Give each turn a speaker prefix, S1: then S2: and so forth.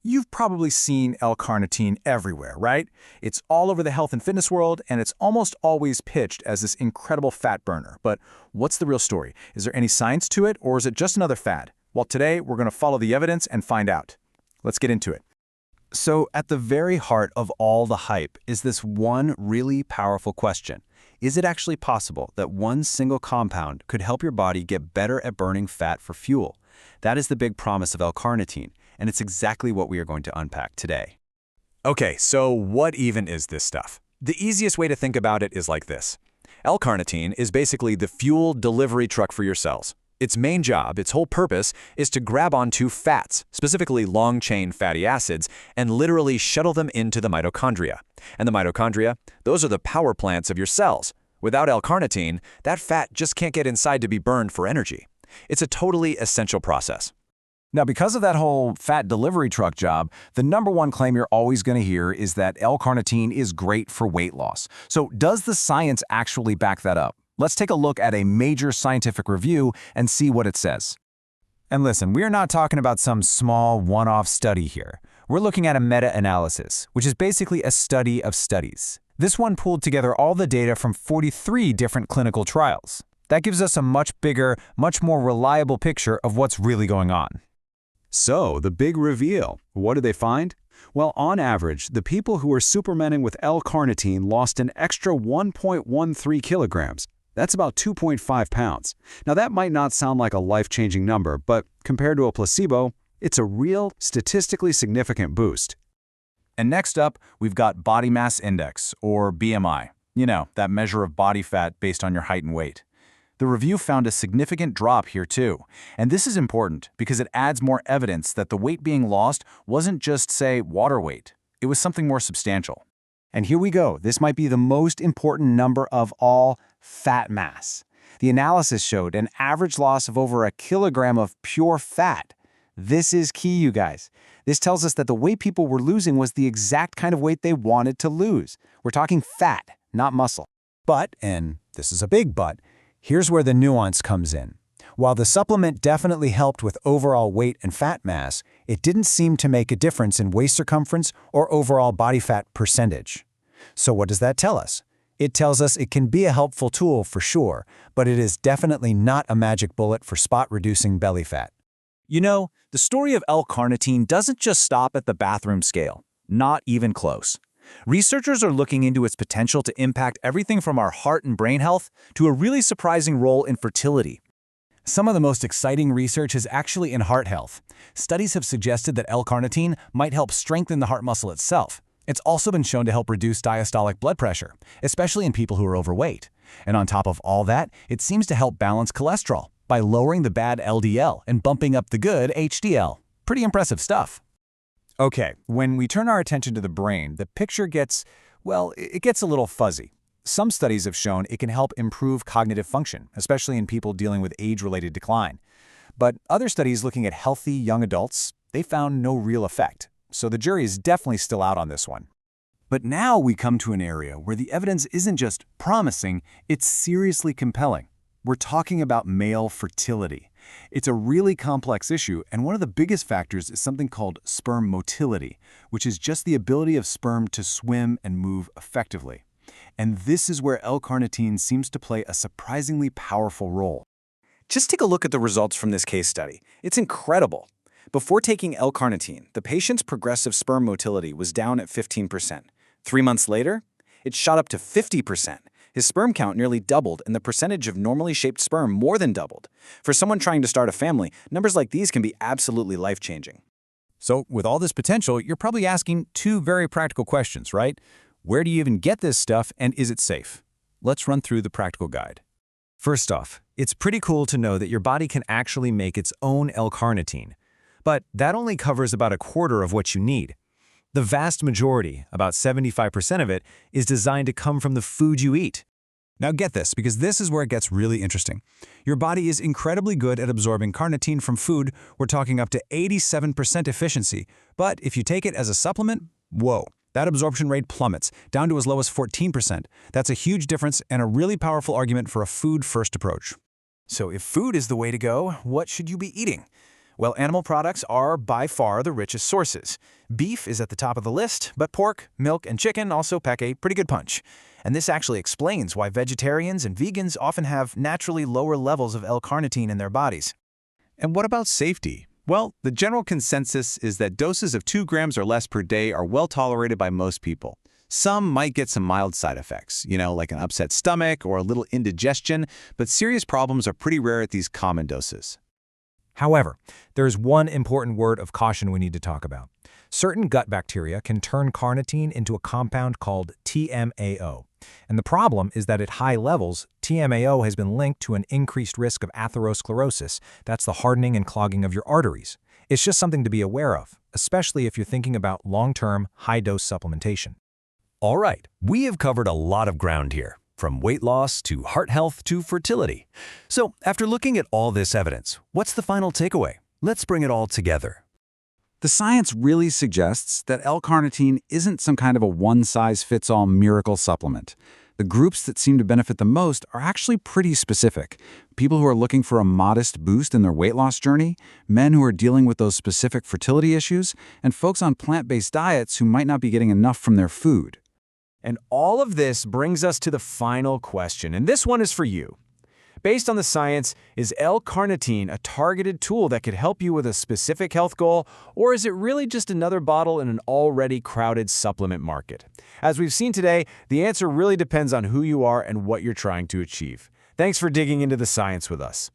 S1: You've probably seen L-Carnitine everywhere, right? It's all over the health and fitness world, and it's almost always pitched as this incredible fat burner. But what's the real story? Is there any science to it, or is it just another fad? Well, today we're going to follow the evidence and find out. Let's get into it.
S2: So at the very heart of all the hype is this one really powerful question. Is it actually possible that one single compound could help your body get better at burning fat for fuel? That is the big promise of L-Carnitine, and it's exactly what we are going to unpack today.
S1: Okay, so what even is this stuff? The easiest way to think about it is like this. L-Carnitine is basically the fuel delivery truck for your cells. Its main job, its whole purpose, is to grab onto fats, specifically long-chain fatty acids, and literally shuttle them into the mitochondria. And the mitochondria, those are the power plants of your cells. Without L-Carnitine, that fat just can't get inside to be burned for energy. It's a totally essential process.
S3: Now, because of that whole fat delivery truck job, the number one claim you're always going to hear is that L-Carnitine is great for weight loss. So does the science actually back that up? Let's take a look at a major scientific review and see what it says. And listen, we're not talking about some small one-off study here. We're looking at a meta-analysis, which is basically a study of studies. This one pulled together all the data from 43 different clinical trials. That gives us a much bigger, much more reliable picture of what's really going on.
S4: So, the big reveal. What did they find? Well, on average, the people who were supplementing with L-Carnitine lost an extra 1.13 kilograms. That's about 2.5 pounds. Now, that might not sound like a life-changing number, but compared to a placebo, it's a real, statistically significant boost.
S1: And next up, we've got body mass index, or BMI. You know, that measure of body fat based on your height and weight. The review found a significant drop here too. And this is important because it adds more evidence that the weight being lost wasn't just, say, water weight. It was something more substantial.
S3: And here we go. This might be the most important number of all, fat mass. The analysis showed an average loss of over a kilogram of pure fat. This is key, you guys. This tells us that the weight people were losing was the exact kind of weight they wanted to lose. We're talking fat, not muscle. But, and this is a big but, here's where the nuance comes in. While the supplement definitely helped with overall weight and fat mass, it didn't seem to make a difference in waist circumference or overall body fat percentage. So what does that tell us? It tells us it can be a helpful tool for sure, but it is definitely not a magic bullet for spot-reducing belly fat.
S1: You know, the story of L-Carnitine doesn't just stop at the bathroom scale. Not even close. Researchers are looking into its potential to impact everything from our heart and brain health to a really surprising role in fertility.
S3: Some of the most exciting research is actually in heart health. Studies have suggested that L-Carnitine might help strengthen the heart muscle itself. It's also been shown to help reduce diastolic blood pressure, especially in people who are overweight. And on top of all that, it seems to help balance cholesterol by lowering the bad LDL and bumping up the good HDL. Pretty impressive stuff. Okay, when we turn our attention to the brain, the picture gets, well, it gets a little fuzzy. Some studies have shown it can help improve cognitive function, especially in people dealing with age-related decline. But other studies looking at healthy young adults, they found no real effect. So the jury is definitely still out on this one. But now we come to an area where the evidence isn't just promising, it's seriously compelling. We're talking about male fertility. It's a really complex issue, and one of the biggest factors is something called sperm motility, which is just the ability of sperm to swim and move effectively. And this is where L-Carnitine seems to play a surprisingly powerful role.
S1: Just take a look at the results from this case study. It's incredible. Before taking L-Carnitine, the patient's progressive sperm motility was down at 15%. 3 months later, it shot up to 50%. His sperm count nearly doubled, and the percentage of normally shaped sperm more than doubled. For someone trying to start a family, numbers like these can be absolutely life-changing.
S3: So with all this potential, you're probably asking two very practical questions, right? Where do you even get this stuff, and is it safe? Let's run through the practical guide. First off, it's pretty cool to know that your body can actually make its own L-Carnitine. But that only covers about a quarter of what you need. The vast majority, about 75% of it, is designed to come from the food you eat. Now get this, because this is where it gets really interesting. Your body is incredibly good at absorbing carnitine from food. We're talking up to 87% efficiency. But if you take it as a supplement, whoa, that absorption rate plummets, down to as low as 14%. That's a huge difference and a really powerful argument for a food-first approach. So if food is the way to go, what should you be eating? Well, animal products are by far the richest sources. Beef is at the top of the list, but pork, milk, and chicken also pack a pretty good punch. And this actually explains why vegetarians and vegans often have naturally lower levels of L-carnitine in their bodies.
S2: And what about safety? Well, the general consensus is that doses of 2 grams or less per day are well tolerated by most people. Some might get some mild side effects, like an upset stomach or a little indigestion, but serious problems are pretty rare at these common doses.
S3: However, there is one important word of caution we need to talk about. Certain gut bacteria can turn carnitine into a compound called TMAO. And the problem is that at high levels, TMAO has been linked to an increased risk of atherosclerosis. That's the hardening and clogging of your arteries. It's just something to be aware of, especially if you're thinking about long-term, high-dose supplementation.
S1: All right, we have covered a lot of ground here, from weight loss to heart health to fertility. So, after looking at all this evidence, what's the final takeaway? Let's bring it all together.
S4: The science really suggests that L-carnitine isn't some kind of a one-size-fits-all miracle supplement. The groups that seem to benefit the most are actually pretty specific. People who are looking for a modest boost in their weight loss journey, men who are dealing with those specific fertility issues, and folks on plant-based diets who might not be getting enough from their food.
S3: And all of this brings us to the final question, and this one is for you. Based on the science, is L-carnitine a targeted tool that could help you with a specific health goal, or is it really just another bottle in an already crowded supplement market? As we've seen today, the answer really depends on who you are and what you're trying to achieve. Thanks for digging into the science with us.